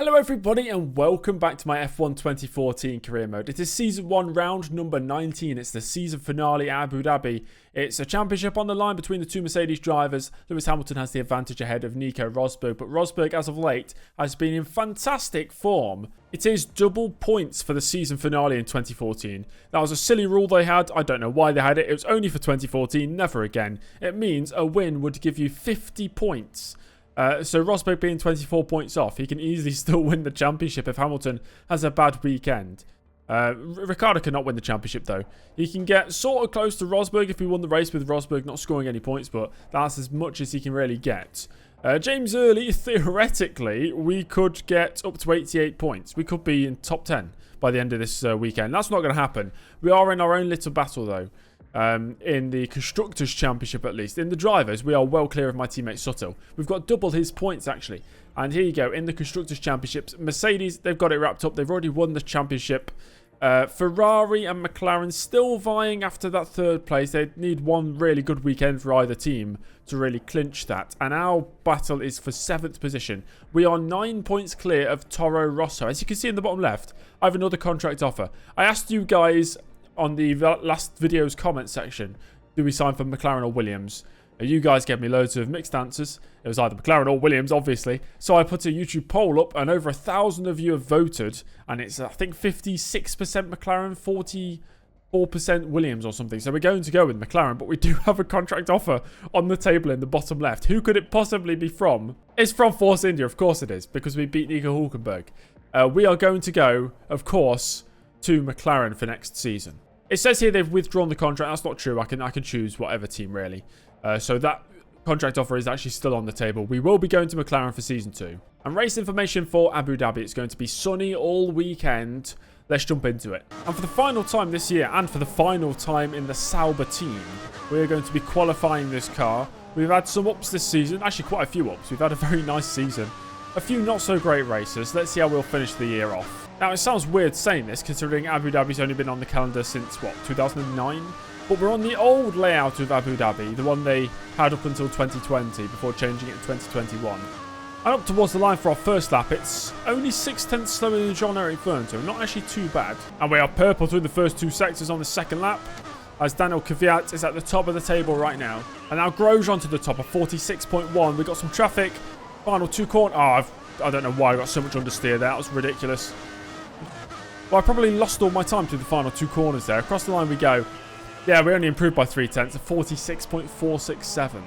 Hello everybody and welcome back to my F1 2014 career mode. It is season 1 round number 19. It's the season finale at Abu Dhabi. It's a championship on the line between the two Mercedes drivers. Lewis Hamilton has the advantage ahead of Nico Rosberg, but Rosberg as of late has been in fantastic form. It is double points for the season finale in 2014. That was a silly rule they had. I don't know why they had it. It was only for 2014, never again. It means a win would give you 50 points. So Rosberg being 24 points off, he can easily still win the championship if Hamilton has a bad weekend. Ricciardo cannot win the championship though. He can get sort of close to Rosberg if he won the race with Rosberg not scoring any points, but that's as much as he can really get. James Early, theoretically, we could get up to 88 points. We could be in top 10 by the end of this weekend. That's not going to happen. We are in our own little battle though. In the Constructors' Championship at least. In the Drivers, we are well clear of my teammate Suttle. We've got double his points actually. And here you go, in the Constructors' Championships, Mercedes, they've got it wrapped up. They've already won the championship. Ferrari and McLaren still vying after that third place. They need one really good weekend for either team to really clinch that. And our battle is for 7th position. We are 9 points clear of Toro Rosso. As you can see in the bottom left, I have another contract offer. I asked you guys on the last video's comment section, do we sign for McLaren or Williams? You guys gave me loads of mixed answers. It was either McLaren or Williams, obviously. So I put a YouTube poll up, and over 1,000 of you have voted. And it's, I think, 56% McLaren, 44% Williams or something. So we're going to go with McLaren, but we do have a contract offer on the table in the bottom left. Who could it possibly be from? It's from Force India, of course it is, because we beat Nico Hulkenberg. We are going to go, of course, to McLaren for next season. It says here they've withdrawn the contract. That's not true. I can choose whatever team, really. So that contract offer is actually still on the table. We will be going to McLaren for Season 2. And race information for Abu Dhabi. It's going to be sunny all weekend. Let's jump into it. And for the final time this year, and for the final time in the Sauber team, we're going to be qualifying this car. We've had some ups this season. Actually, quite a few ups. We've had a very nice season. A few not so great races. Let's see how we'll finish the year off. Now, it sounds weird saying this, considering Abu Dhabi's only been on the calendar since, what, 2009? But we're on the old layout of Abu Dhabi, the one they had up until 2020, before changing it in 2021. And up towards the line for our first lap, it's only 6/10 slower than Jean-Eric Vergne, so not actually too bad. And we are purple through the first 2 sectors on the second lap, as Daniel Kvyat is at the top of the table right now. And now Grosjean to the top of 46.1. We've got some traffic. Final 2 corners. Oh, I don't know why I got so much understeer there. That was ridiculous. Well, I probably lost all my time through the final 2 corners there. Across the line we go. Yeah, we only improved by 3/10 to 46.467.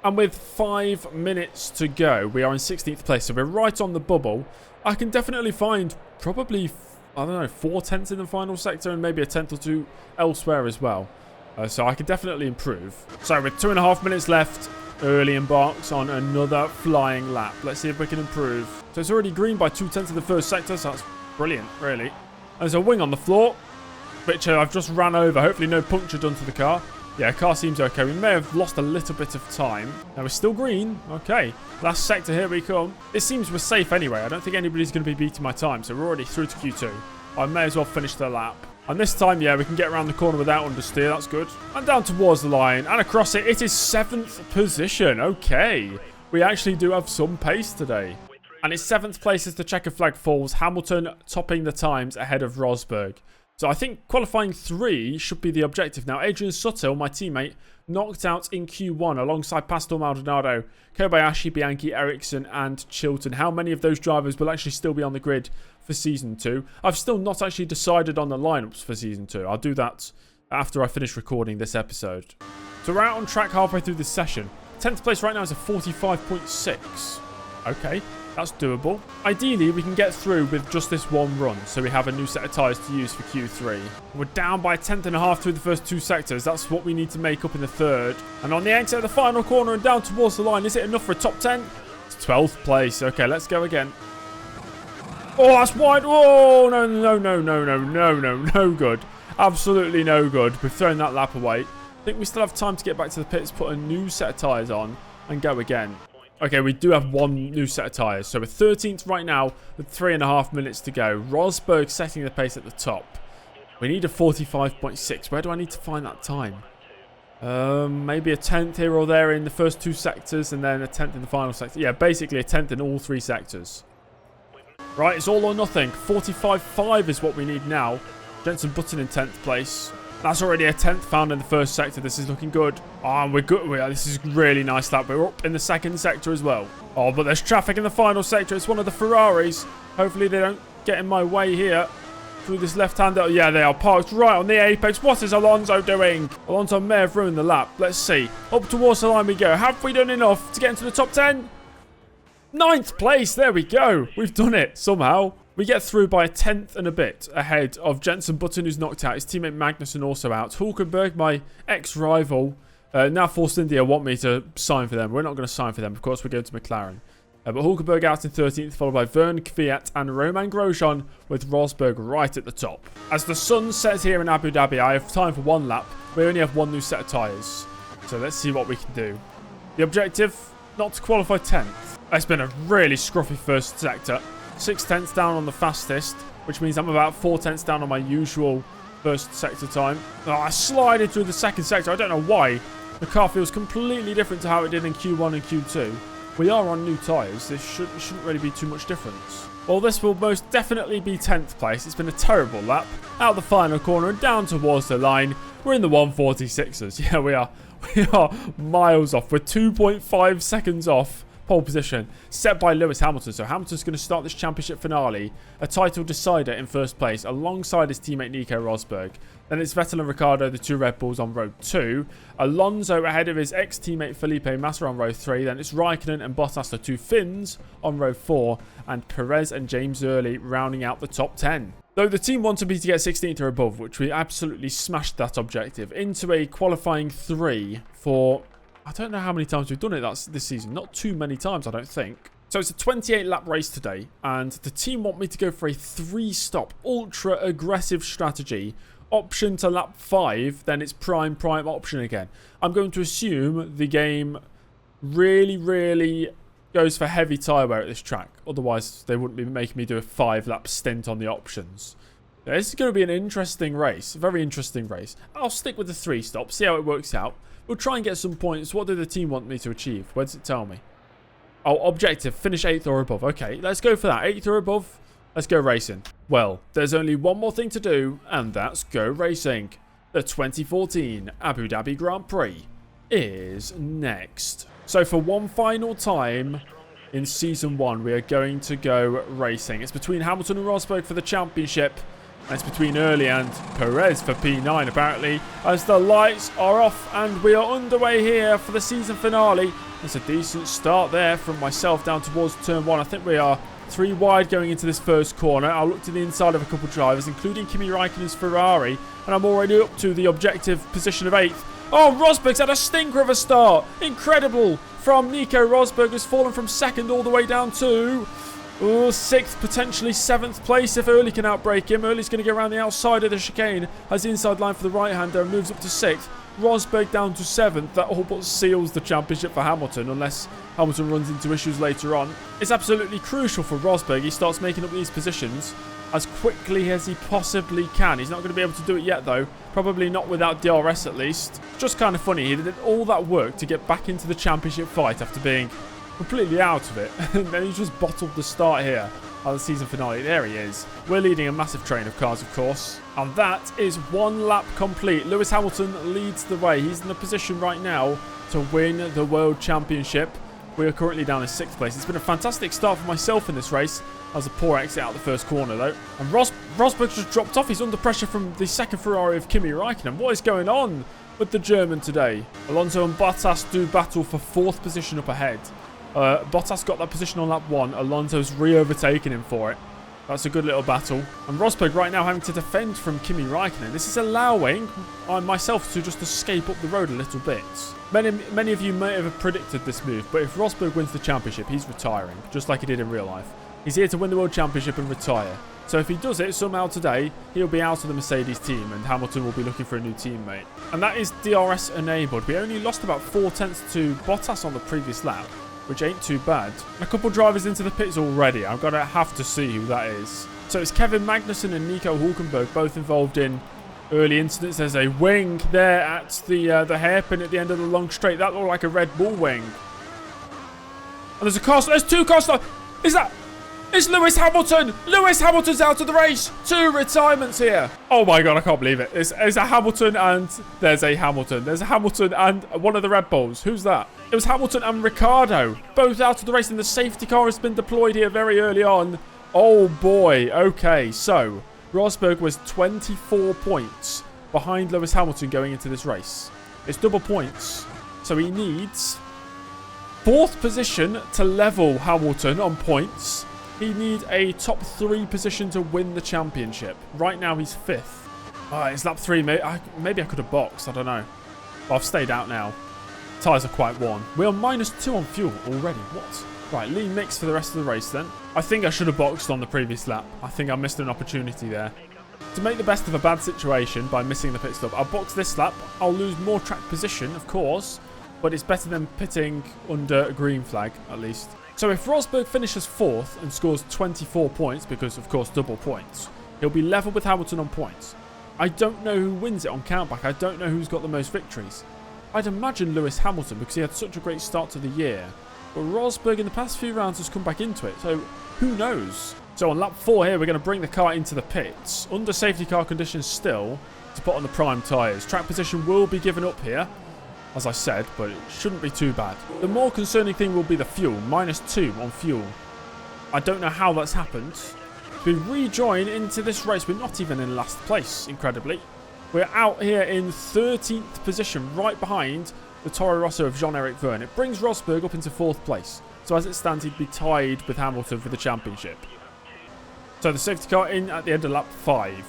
And with 5 minutes to go, we are in 16th place. So we're right on the bubble. I can definitely find probably, I don't know, 4/10 in the final sector and maybe a 10th or 2 elsewhere as well. So I can definitely improve. So with 2.5 minutes left, Early embarks on another flying lap. Let's see if we can improve. So it's already green by 2/10 of the first sector, so that's brilliant, really. There's a wing on the floor, which I've just ran over. Hopefully no puncture done to the car. Yeah, car seems okay. We may have lost a little bit of time. Now we're still green. Okay, last sector, here we come. It seems we're safe anyway. I don't think anybody's going to be beating my time, so we're already through to Q2. I may as well finish the lap. And this time, yeah, we can get around the corner without understeer. That's good. And down towards the line. And across it. It is 7th position. Okay. We actually do have some pace today. And it's 7th place as the checker flag falls. Hamilton topping the times ahead of Rosberg. So I think qualifying 3 should be the objective. Now, Adrian Suttle, my teammate, knocked out in Q1 alongside Pastor Maldonado, Kobayashi, Bianchi, Ericsson and Chilton. How many of those drivers will actually still be on the grid for Season 2? I've still not actually decided on the lineups for Season 2. I'll do that after I finish recording this episode. So we're out on track halfway through this session. 10th place right now is a 45.6. Okay, that's doable. Ideally, we can get through with just this one run, so we have a new set of tyres to use for Q3. We're down by 1/10.5 through the first 2 sectors. That's what we need to make up in the third. And on the exit of the final corner and down towards the line, is it enough for a top 10? It's 12th place. Okay, let's go again. Oh, that's wide. Oh, no good. Absolutely no good. We've thrown that lap away. I think we still have time to get back to the pits, put a new set of tyres on, and go again. Okay, we do have one new set of tyres. So we're 13th right now with 3.5 minutes to go. Rosberg setting the pace at the top. We need a 45.6. Where do I need to find that time? Maybe a 10th here or there in the first 2 sectors and then a 10th in the final sector. Yeah, basically a 10th in all 3 sectors. Right, it's all or nothing. 45.5 is what we need now. Jenson Button in 10th place. That's already a 10th found in the first sector. This is looking good. Oh, and we're good. This is really nice lap. We're up in the second sector as well. Oh, but there's traffic in the final sector. It's one of the Ferraris. Hopefully they don't get in my way here. Through this left-hander. Yeah, they are parked right on the apex. What is Alonso doing? Alonso may have ruined the lap. Let's see. Up towards the line we go. Have we done enough to get into the top 10? 9th place. There we go. We've done it somehow. We get through by a 10th and a bit ahead of Jenson Button, who's knocked out. His teammate Magnussen also out. Hulkenberg, my ex-rival, now Force India want me to sign for them. We're not going to sign for them. Of course, we're going to McLaren. But Hulkenberg out in 13th, followed by Vern Kvyat and Roman Grosjean, with Rosberg right at the top. As the sun sets here in Abu Dhabi, I have time for one lap. We only have one new set of tyres. So let's see what we can do. The objective, not to qualify 10th. It's been a really scruffy first sector. 6 tenths down on the fastest, which means I'm about 4 tenths down on my usual first sector time. Oh, I slided through the second sector. I don't know why. The car feels completely different to how it did in Q1 and Q2. We are on new tyres. This shouldn't really be too much difference. Well, this will most definitely be 10th place. It's been a terrible lap. Out the final corner and down towards the line. We're in the 146ers. Yeah, we are. We are miles off. We're 2.5 seconds off pole position, set by Lewis Hamilton. So Hamilton's going to start this championship finale, a title decider in first place, alongside his teammate Nico Rosberg. Then it's Vettel and Ricciardo, the two Red Bulls, on row 2. Alonso ahead of his ex-teammate Felipe Massa on row 3. Then it's Raikkonen and Bottas, the two Finns, on row 4. And Perez and James Early rounding out the top 10. Though the team wanted me to get 16th or above, which we absolutely smashed that objective, into a qualifying 3 for... I don't know how many times we've done it this season. Not too many times, I don't think. So it's a 28-lap race today, and the team want me to go for a 3-stop, ultra-aggressive strategy. Option to lap 5, then it's prime option again. I'm going to assume the game really goes for heavy tyre wear at this track. Otherwise, they wouldn't be making me do a 5-lap stint on the options. Now, this is going to be an interesting race. A very interesting race. I'll stick with the 3-stop, see how it works out. We'll try and get some points. What do the team want me to achieve? Where does it tell me? Oh, objective. Finish 8th or above. Okay, let's go for that. 8th or above. Let's go racing. Well, there's only one more thing to do, and that's go racing. The 2014 Abu Dhabi Grand Prix is next. So for one final time in Season 1, we are going to go racing. It's between Hamilton and Rosberg for the championship. And it's between Early and Perez for P9, apparently, as the lights are off and we are underway here for the season finale. It's a decent start there from myself down towards turn 1. I think we are 3 wide going into this first corner. I'll look to the inside of a couple of drivers, including Kimi Raikkonen's Ferrari, and I'm already up to the objective position of 8th. Oh, Rosberg's had a stinker of a start. Incredible from Nico Rosberg, has fallen from 2nd all the way down to... 6th, potentially 7th place if Early can outbrake him. Early's going to go around the outside of the chicane, has the inside line for the right-hander and moves up to 6th. Rosberg down to 7th. That all but seals the championship for Hamilton, unless Hamilton runs into issues later on. It's absolutely crucial for Rosberg. He starts making up these positions as quickly as he possibly can. He's not going to be able to do it yet, though. Probably not without DRS, at least. Just kind of funny. He did all that work to get back into the championship fight after being completely out of it. And then he just bottled the start here at the season finale. There he is. We're leading a massive train of cars, of course. And that is 1 lap complete. Lewis Hamilton leads the way. He's in the position right now to win the World Championship. We are currently down in 6th place. It's been a fantastic start for myself in this race. That was a poor exit out the first corner, though. And Rosberg just dropped off. He's under pressure from the second Ferrari of Kimi Raikkonen. What is going on with the German today? Alonso and Bottas do battle for 4th position up ahead. Bottas got that position on lap 1. Alonso's re-overtaken him for it. That's a good little battle. And Rosberg right now having to defend from Kimi Raikkonen. This is allowing myself to just escape up the road a little bit. Many of you may have predicted this move, but if Rosberg wins the championship, he's retiring, just like he did in real life. He's here to win the World Championship and retire. So if he does it somehow today, he'll be out of the Mercedes team and Hamilton will be looking for a new teammate. And that is DRS enabled. We only lost about 4 tenths to Bottas on the previous lap, which ain't too bad. A couple drivers into the pits already. I'm going to have to see who that is. So it's Kevin Magnussen and Nico Hulkenberg, both involved in early incidents. There's a wing there at the hairpin at the end of the long straight. That looked like a Red Bull wing. And there's a car. There's 2 cars. Is that... It's Lewis Hamilton. Lewis Hamilton's out of the race. 2 retirements here. Oh my God, I can't believe it. There's a Hamilton and there's a Hamilton. There's a Hamilton and one of the Red Bulls. Who's that? It was Hamilton and Ricciardo. Both out of the race, and the safety car has been deployed here very early on. Oh boy. Okay, so Rosberg was 24 points behind Lewis Hamilton going into this race. It's double points. So he needs 4th position to level Hamilton on points. He needs a top 3 position to win the championship. Right now, he's 5th. It's lap 3. Maybe I could have boxed. I don't know. But I've stayed out now. Tyres are quite worn. We're on -2 on fuel already. What? Right, lean mix for the rest of the race then. I think I should have boxed on the previous lap. I think I missed an opportunity there. To make the best of a bad situation by missing the pit stop, I'll box this lap. I'll lose more track position, of course. But it's better than pitting under a green flag, at least. So if Rosberg finishes 4th and scores 24 points, because of course double points, he'll be level with Hamilton on points. I don't know who wins it on countback. I don't know who's got the most victories. I'd imagine Lewis Hamilton because he had such a great start to the year. But Rosberg in the past few rounds has come back into it, so who knows? So on lap 4 here, we're going to bring the car into the pits, under safety car conditions still, to put on the prime tyres. Track position will be given up here, as I said, but it shouldn't be too bad. The more concerning thing will be the fuel, -2 on fuel. I don't know how that's happened. We rejoin into this race. We're not even in last place, incredibly. We're out here in 13th position, right behind the Toro Rosso of Jean-Eric Vergne. It brings Rosberg up into 4th place. So as it stands, he'd be tied with Hamilton for the championship. So the safety car in at the end of lap 5.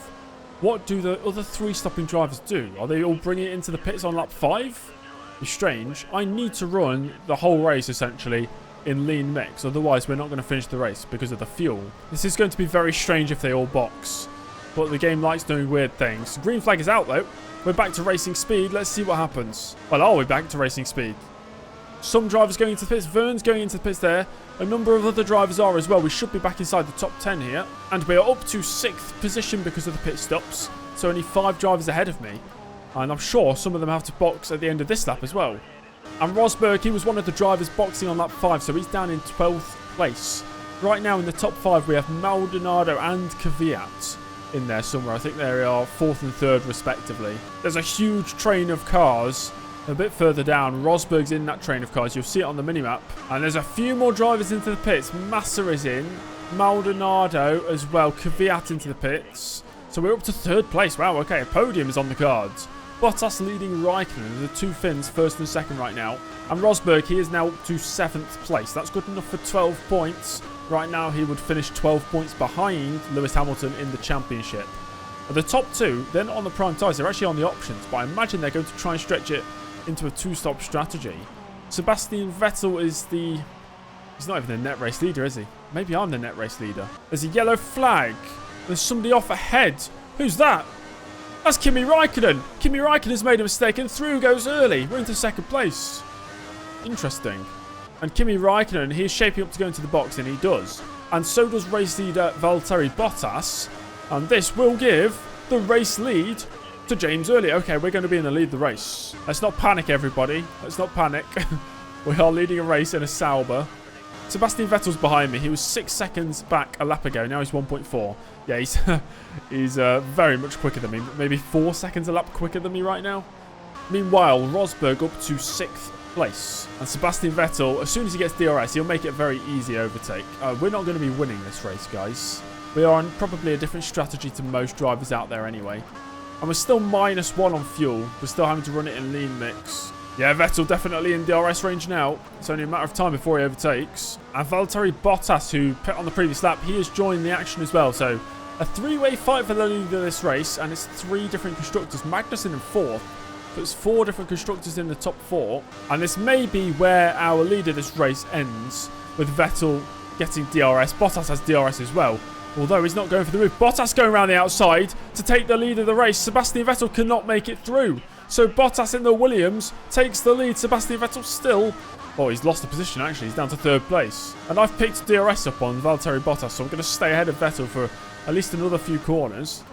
What do the other 3 stopping drivers do? Are they all bringing it into the pits on lap 5? It's strange. I need to run the whole race, essentially, in lean mix. Otherwise, we're not going to finish the race because of the fuel. This is going to be very strange if they all box. But the game likes doing weird things. Green flag is out, though. We're back to racing speed. Let's see what happens. Well, are we back to racing speed? Some drivers going into the pits. Verne's going into the pits there. A number of other drivers are as well. We should be back inside the top 10 here. And we are up to 6th position because of the pit stops. So only 5 drivers ahead of me. And I'm sure some of them have to box at the end of this lap as well. And Rosberg, he was one of the drivers boxing on lap 5. So he's down in 12th place. Right now in the top 5 we have Maldonado and Kvyat in there somewhere. I think they are 4th and 3rd respectively. There's a huge train of cars a bit further down. Rosberg's in that train of cars. You'll see it on the minimap. And there's a few more drivers into the pits. Massa is in. Maldonado as well. Kvyat into the pits. So we're up to 3rd place. Wow, okay. A podium is on the cards. Bottas leading Raikkonen. The 2 Finns, 1st and 2nd right now. And Rosberg, he is now up to 7th place. That's good enough for 12 points. Right now, he would finish 12 points behind Lewis Hamilton in the championship. The top 2, they're not on the prime tyres. They're actually on the options. But I imagine they're going to try and stretch it into a 2-stop strategy. Sebastian Vettel is the... He's not even the net race leader, is he? Maybe I'm the net race leader. There's a yellow flag. There's somebody off ahead. Who's that? That's Kimi Raikkonen. Kimi Raikkonen's made a mistake and through goes early. We're into 2nd place. Interesting. And Kimi Raikkonen, he's shaping up to go into the box, and he does. And so does race leader Valtteri Bottas. And this will give the race lead to James Early. Okay, we're going to be in the lead of the race. Let's not panic, everybody. Let's not panic. We are leading a race in a Sauber. Sebastian Vettel's behind me. He was 6 seconds back a lap ago. Now he's 1.4. Yeah, he's very much quicker than me. Maybe 4 seconds a lap quicker than me right now. Meanwhile, Rosberg up to 6th place. And Sebastian Vettel, as soon as he gets DRS, he'll make it a very easy overtake. We're not going to be winning this race, guys. We are on probably a different strategy to most drivers out there anyway. And we're still -1 on fuel. We're still having to run it in lean mix. Yeah, Vettel definitely in DRS range now. It's only a matter of time before he overtakes. And Valtteri Bottas, who pit on the previous lap, he has joined the action as well. So a 3-way fight for the lead of this race. And it's 3 different constructors. Magnussen in 4th. But it's 4 different constructors in the top 4. And this may be where our lead of this race ends, with Vettel getting DRS. Bottas has DRS as well. Although he's not going for the roof. Bottas going around the outside to take the lead of the race. Sebastian Vettel cannot make it through. So Bottas in the Williams takes the lead. Sebastian Vettel still... Oh, he's lost the position actually. He's down to 3rd place. And I've picked DRS up on Valtteri Bottas. So I'm going to stay ahead of Vettel for at least another few corners.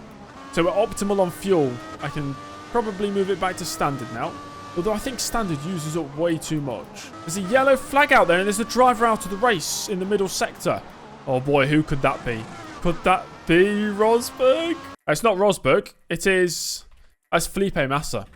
So we're optimal on fuel. I can probably move it back to standard now. Although I think standard uses up way too much. There's a yellow flag out there and there's a driver out of the race in the middle sector. Oh boy, who could that be? Could that be Rosberg? It's not Rosberg. It's Felipe Massa.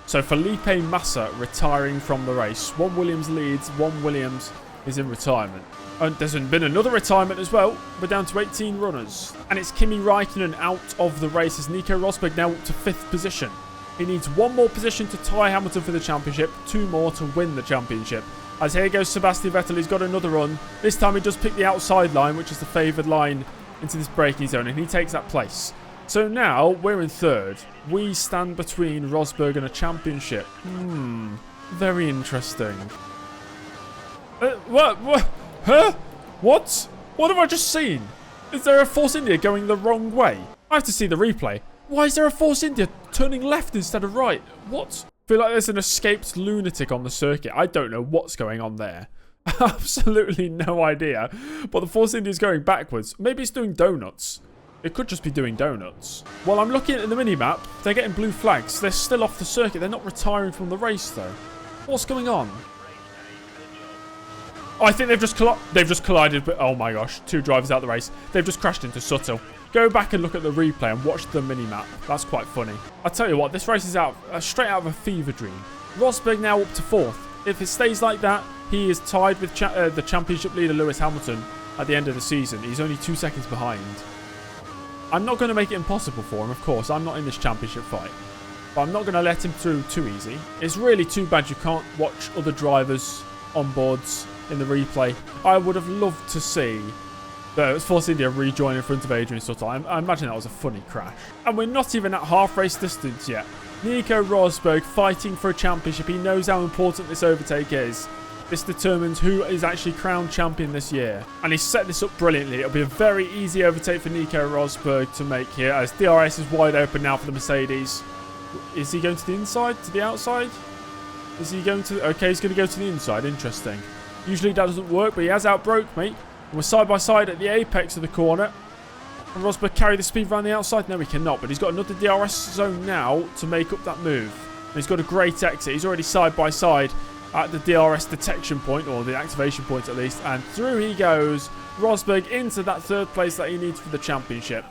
So Felipe Massa retiring from the race. One Williams leads, one Williams is in retirement. And there's been another retirement as well. We're down to 18 runners. And it's Kimi Räikkönen out of the race as Nico Rosberg now up to 5th position. He needs one more position to tie Hamilton for the championship, 2 more to win the championship. As here goes Sebastian Vettel, he's got another run. This time he does pick the outside line, which is the favoured line into this braking zone, and he takes that place. So now we're in 3rd. We stand between Rosberg and a championship. Very interesting. What? Huh? What? What have I just seen? Is there a Force India going the wrong way? I have to see the replay. Why is there a Force India turning left instead of right? What? I feel like there's an escaped lunatic on the circuit. I don't know what's going on there. Absolutely no idea. But the Force India is going backwards. Maybe it's doing donuts. It could just be doing donuts. Well, I'm looking at the mini-map. They're getting blue flags. They're still off the circuit. They're not retiring from the race, though. What's going on? Oh, I think they've just collided. But oh my gosh, 2 drivers out of the race. They've just crashed into Suttle. Go back and look at the replay and watch the mini-map. That's quite funny. I'll tell you what, this race is straight out of a fever dream. Rosberg now up to 4th. If it stays like that, he is tied with the championship leader Lewis Hamilton at the end of the season. He's only 2 seconds behind. I'm not going to make it impossible for him, of course. I'm not in this championship fight. But I'm not going to let him through too easy. It's really too bad you can't watch other drivers on boards in the replay. I would have loved to see Force India rejoin in front of Adrian Sutter. I imagine that was a funny crash. And we're not even at half race distance yet. Nico Rosberg fighting for a championship. He knows how important this overtake is. This determines who is actually crowned champion this year. And he's set this up brilliantly. It'll be a very easy overtake for Nico Rosberg to make here as DRS is wide open now for the Mercedes. Is he going to the inside? To the outside? Is he going to... Okay, he's going to go to the inside. Interesting. Usually that doesn't work, but he has outbroke me. And we're side by side at the apex of the corner. Can Rosberg carry the speed around the outside? No, he cannot. But he's got another DRS zone now to make up that move. And he's got a great exit. He's already side by side at the DRS detection point, or the activation point at least. And through he goes. Rosberg into that 3rd place that he needs for the championship.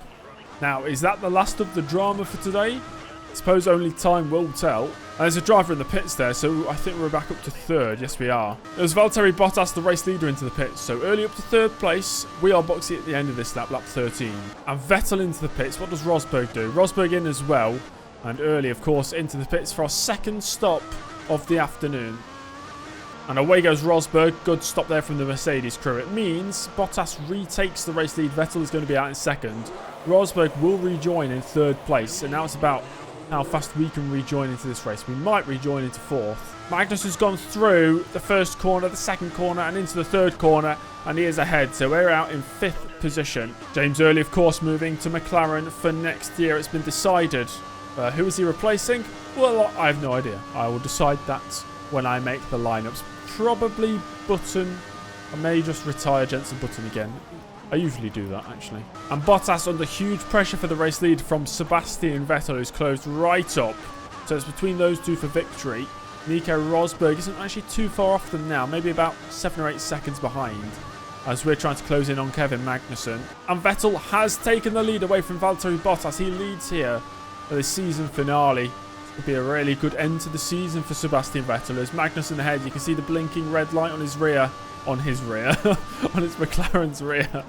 Now, is that the last of the drama for today? I suppose only time will tell. And there's a driver in the pits there, so I think we're back up to 3rd. Yes, we are. It was Valtteri Bottas, the race leader, into the pits. So early up to 3rd place. We are boxing at the end of this lap 13. And Vettel into the pits. What does Rosberg do? Rosberg in as well. And early, of course, into the pits for our 2nd stop of the afternoon. And away goes Rosberg. Good stop there from the Mercedes crew. It means Bottas retakes the race lead. Vettel is going to be out in 2nd. Rosberg will rejoin in 3rd place. And now it's about how fast we can rejoin into this race. We might rejoin into 4th. Magnus has gone through the 1st corner, the 2nd corner, and into the 3rd corner, and he is ahead. So we're out in 5th position. James Early, of course, moving to McLaren for next year. It's been decided. Who is he replacing? Well, I have no idea. I will decide that when I make the lineups. Probably Button. I may just retire Jenson Button again. I usually do that, actually. And Bottas under huge pressure for the race lead from Sebastian Vettel, who's closed right up. So it's between those 2 for victory. Nico Rosberg isn't actually too far off them now, maybe about 7 or 8 seconds behind, as we're trying to close in on Kevin Magnussen. And Vettel has taken the lead away from Valtteri Bottas. He leads here for the season finale. It'll be a really good end to the season for Sebastian Vettel. As Magnussen ahead, you can see the blinking red light on his rear. On his McLaren's rear.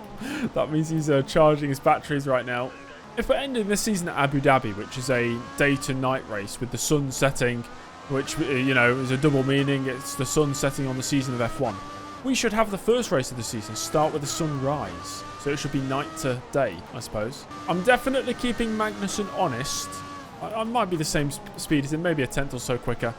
That means he's charging his batteries right now. If we're ending this season at Abu Dhabi, which is a day to night race with the sun setting, which, you know, is a double meaning. It's the sun setting on the season of F1. We should have the first race of the season start with the sunrise. So it should be night to day, I suppose. I'm definitely keeping Magnussen honest. I might be the same speed as him, maybe a tenth or so quicker.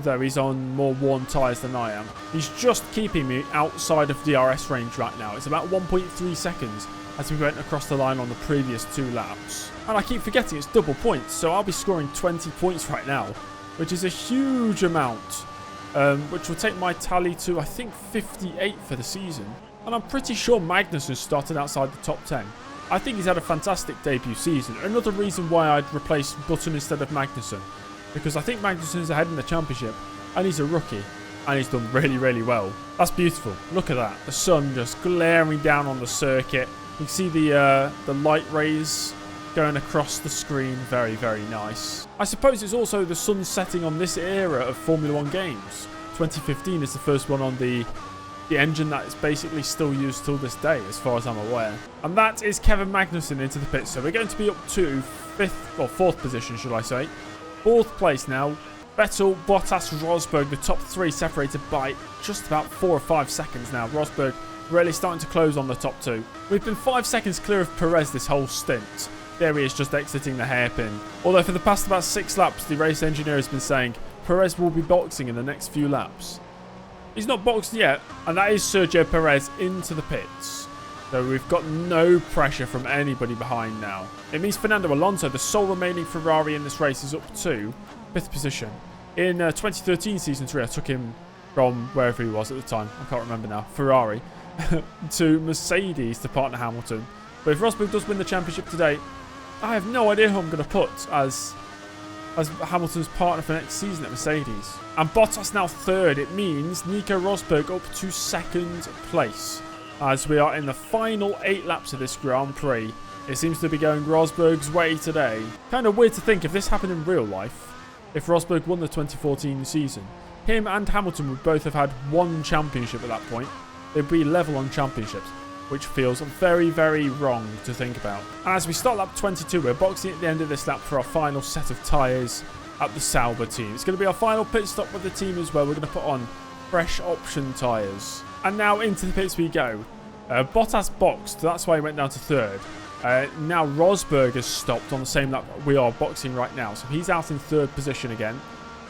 Though he's on more worn tyres than I am. He's just keeping me outside of DRS range right now. It's about 1.3 seconds as we went across the line on the previous 2 laps. And I keep forgetting it's double points, so I'll be scoring 20 points right now, which is a huge amount, which will take my tally to, I think, 58 for the season. And I'm pretty sure Magnussen started outside the top 10. I think he's had a fantastic debut season. Another reason why I'd replace Button instead of Magnussen. Because I think Magnussen's ahead in the championship, and he's a rookie. And he's done really, really well. That's beautiful. Look at that. The sun just glaring down on the circuit. You can see the light rays going across the screen. Very, very nice. I suppose it's also the sun setting on this era of Formula 1 games. 2015 is the first one on the engine that is basically still used till this day, as far as I'm aware. And that is Kevin Magnussen into the pits. So we're going to be up to fourth position, should I say. Fourth place now. Vettel, Bottas, Rosberg, the top three separated by just about 4 or 5 seconds now. Rosberg really starting to close on the top two. We've been 5 seconds clear of Perez this whole stint. There he is, just exiting the hairpin. Although for the past about 6 laps, the race engineer has been saying Perez will be boxing in the next few laps. He's not boxed yet, and that is Sergio Perez into the pits. So we've got no pressure from anybody behind now. It means Fernando Alonso, the sole remaining Ferrari in this race, is up to 5th position. In 2013 Season 3, I took him from wherever he was at the time. I can't remember now. Ferrari. To Mercedes to partner Hamilton. But if Rosberg does win the championship today, I have no idea who I'm going to put as Hamilton's partner for next season at Mercedes. And Bottas now 3rd. It means Nico Rosberg up to 2nd place. As we are in the final 8 laps of this Grand Prix. It seems to be going Rosberg's way today. Kind of weird to think if this happened in real life. If Rosberg won the 2014 season, him and Hamilton would both have had 1 championship at that point. They'd be level on championships, which feels very, very wrong to think about. And as we start lap 22, we're boxing at the end of this lap for our final set of tyres at the Sauber team. It's going to be our final pit stop with the team as well. We're going to put on fresh option tyres. And now into the pits we go. Bottas boxed, that's why he went down to 3rd. Now Rosberg has stopped on the same lap we are boxing right now. So he's out in 3rd position again.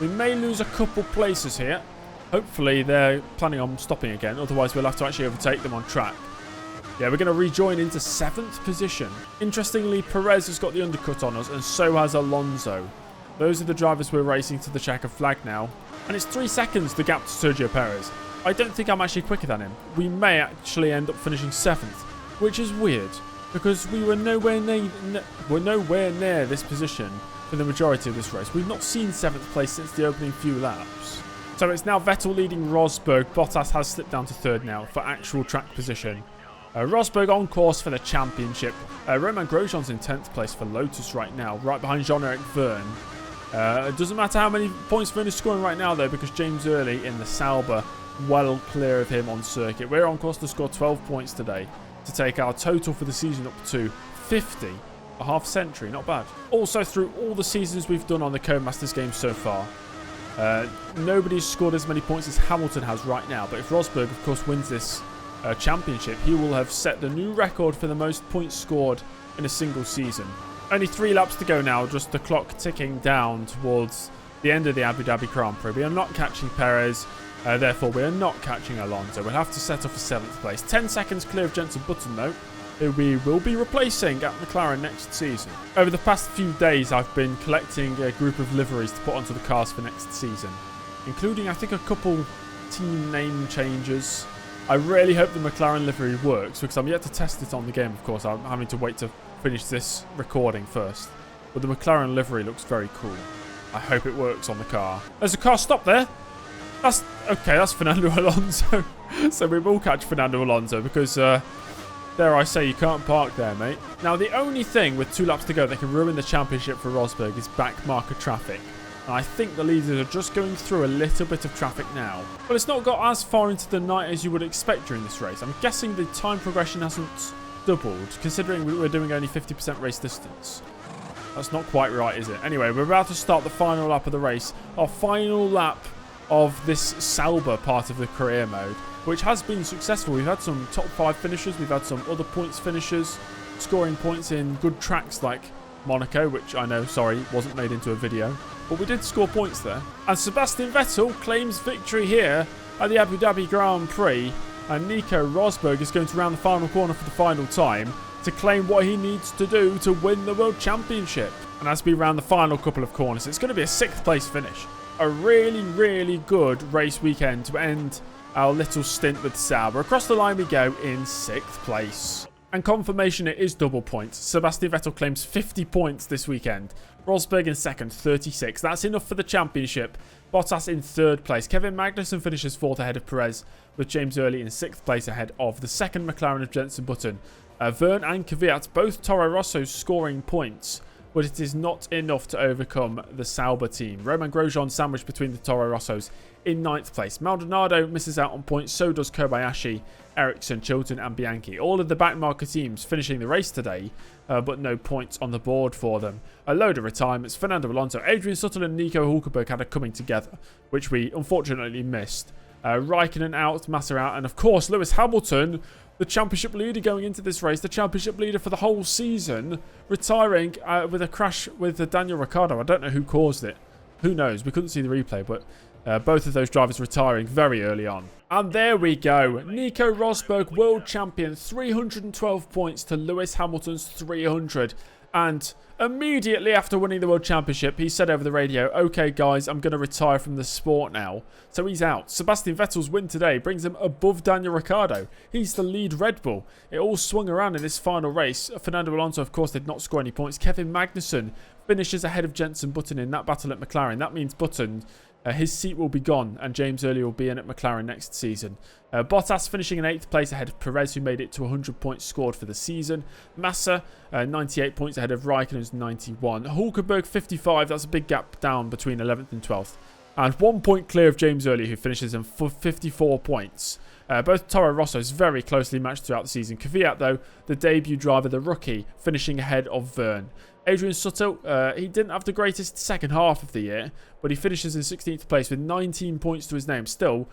We may lose a couple places here. Hopefully they're planning on stopping again. Otherwise we'll have to actually overtake them on track. Yeah, we're going to rejoin into 7th position. Interestingly, Perez has got the undercut on us, and so has Alonso. Those are the drivers we're racing to the checkered flag now. And it's 3 seconds the gap to Sergio Perez. I don't think I'm actually quicker than him. We may actually end up finishing 7th, which is weird. Because we were nowhere near this position for the majority of this race. We've not seen 7th place since the opening few laps. So it's now Vettel leading Rosberg. Bottas has slipped down to 3rd now for actual track position. Rosberg on course for the championship. Romain Grosjean's in 10th place for Lotus right now, right behind Jean-Eric Vergne. It doesn't matter how many points Vergne is scoring right now though, because James Early in the Sauber well clear of him on circuit. We're on course to score 12 points today, to take our total for the season up to 50. A half century, not bad. Also, through all the seasons we've done on the Codemasters game so far, nobody's scored as many points as Hamilton has right now. But if Rosberg, of course, wins this championship, he will have set the new record for the most points scored in a single season. Only 3 laps to go now, just the clock ticking down towards the end of the Abu Dhabi Grand Prix. We are not catching Perez. Therefore, we are not catching Alonso. We'll have to settle for 7th place. 10 seconds clear of Jenson Button, though, who we will be replacing at McLaren next season. Over the past few days, I've been collecting a group of liveries to put onto the cars for next season, including, I think, a couple team name changes. I really hope the McLaren livery works, because I'm yet to test it on the game, of course. I'm having to wait to finish this recording first. But the McLaren livery looks very cool. I hope it works on the car. There's a car stop there. That's Fernando Alonso. So we will catch Fernando Alonso because, dare I say, you can't park there, mate. Now, the only thing with 2 laps to go that can ruin the championship for Rosberg is back marker traffic. And I think the leaders are just going through a little bit of traffic now. But it's not got as far into the night as you would expect during this race. I'm guessing the time progression hasn't doubled, considering we're doing only 50% race distance. That's not quite right, is it? Anyway, we're about to start the final lap of the race. Our final lap of this Sauber part of the career mode, which has been successful. We've had some top 5 finishers. We've had some other points finishers, scoring points in good tracks like Monaco, which I know, sorry, wasn't made into a video. But we did score points there. And Sebastian Vettel claims victory here at the Abu Dhabi Grand Prix. And Nico Rosberg is going to round the final corner for the final time to claim what he needs to do to win the World Championship. And as we round the final couple of corners, it's going to be a 6th place finish. A really, really good race weekend to end our little stint with Sauber. Across the line we go in 6th place. And confirmation it is double points. Sebastian Vettel claims 50 points this weekend. Rosberg in second, 36. That's enough for the championship. Bottas in third place. Kevin Magnussen finishes fourth ahead of Perez, with James Early in sixth place ahead of the second McLaren of Jenson Button. Verne and Kvyat, both Toro Rosso scoring points, but it is not enough to overcome the Sauber team. Romain Grosjean sandwiched between the Toro Rossos in ninth place. Maldonado misses out on points, so does Kobayashi, Ericsson, Chilton and Bianchi. All of the backmarker teams finishing the race today, but no points on the board for them. A load of retirements. Fernando Alonso, Adrian Sutil and Nico Hulkenberg had a coming together, which we unfortunately missed. Raikkonen out, Massa out, and of course Lewis Hamilton, the championship leader going into this race, the championship leader for the whole season, retiring with a crash with Daniel Ricciardo. I don't know who caused it. Who knows? We couldn't see the replay, but both of those drivers retiring very early on. And there we go. Nico Rosberg, world champion, 312 points to Lewis Hamilton's 300. And immediately after winning the World Championship, he said over the radio, okay guys, I'm going to retire from the sport now. So he's out. Sebastian Vettel's win today brings him above Daniel Ricciardo. He's the lead Red Bull. It all swung around in this final race. Fernando Alonso, of course, did not score any points. Kevin Magnussen finishes ahead of Jenson Button in that battle at McLaren. That means Button, his seat will be gone, and James Early will be in at McLaren next season. Bottas finishing in 8th place ahead of Perez, who made it to 100 points scored for the season. Massa, 98 points ahead of Raikkonen's 91. Hulkenberg, 55. That's a big gap down between 11th and 12th. And 1 point clear of James Early, who finishes in 54 points. Both Toro Rossos very closely matched throughout the season. Kvyat, though, the debut driver, the rookie, finishing ahead of Verne. Adrian Sutil, he didn't have the greatest second half of the year, but he finishes in 16th place with 19 points to his name. Still,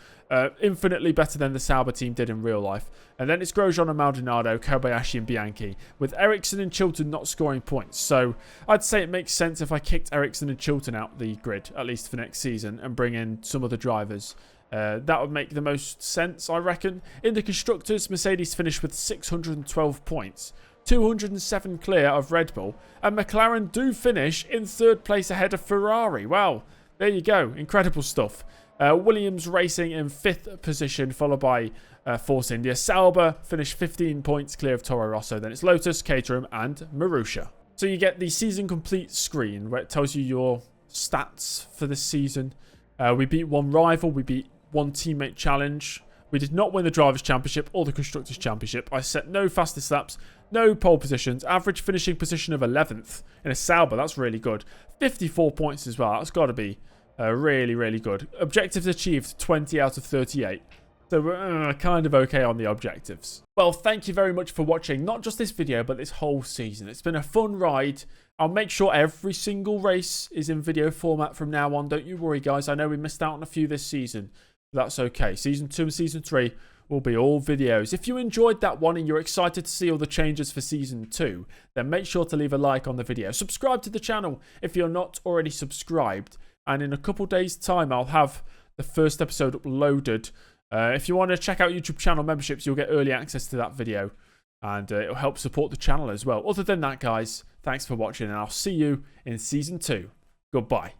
infinitely better than the Sauber team did in real life. And then it's Grosjean and Maldonado, Kobayashi and Bianchi, with Ericsson and Chilton not scoring points. So I'd say it makes sense if I kicked Ericsson and Chilton out the grid, at least for next season, and bring in some other drivers. That would make the most sense, I reckon. In the Constructors, Mercedes finished with 612 points. 207 clear of Red Bull, and McLaren do finish in third place ahead of Ferrari. Wow, there you go, incredible stuff. Williams racing in 5th position, followed by Force India. Sauber finished 15 points clear of Toro Rosso. Then it's Lotus, Caterham and Marussia. So you get the season complete screen where it tells you your stats for this season. We beat one rival, we beat one teammate challenge. We did not win the Drivers' Championship or the Constructors' Championship. I set no fastest laps, no pole positions, average finishing position of 11th in a Sauber. That's really good. 54 points as well. That's got to be really, really good. Objectives achieved, 20 out of 38. So we're kind of okay on the objectives. Well, thank you very much for watching. Not just this video, but this whole season. It's been a fun ride. I'll make sure every single race is in video format from now on. Don't you worry, guys. I know we missed out on a few this season. That's okay. Season 2 and Season 3 will be all videos. If you enjoyed that one and you're excited to see all the changes for Season 2, then make sure to leave a like on the video. Subscribe to the channel if you're not already subscribed. And in a couple days' time, I'll have the first episode uploaded. If you want to check out YouTube channel memberships, you'll get early access to that video. And it'll help support the channel as well. Other than that, guys, thanks for watching. And I'll see you in Season 2. Goodbye.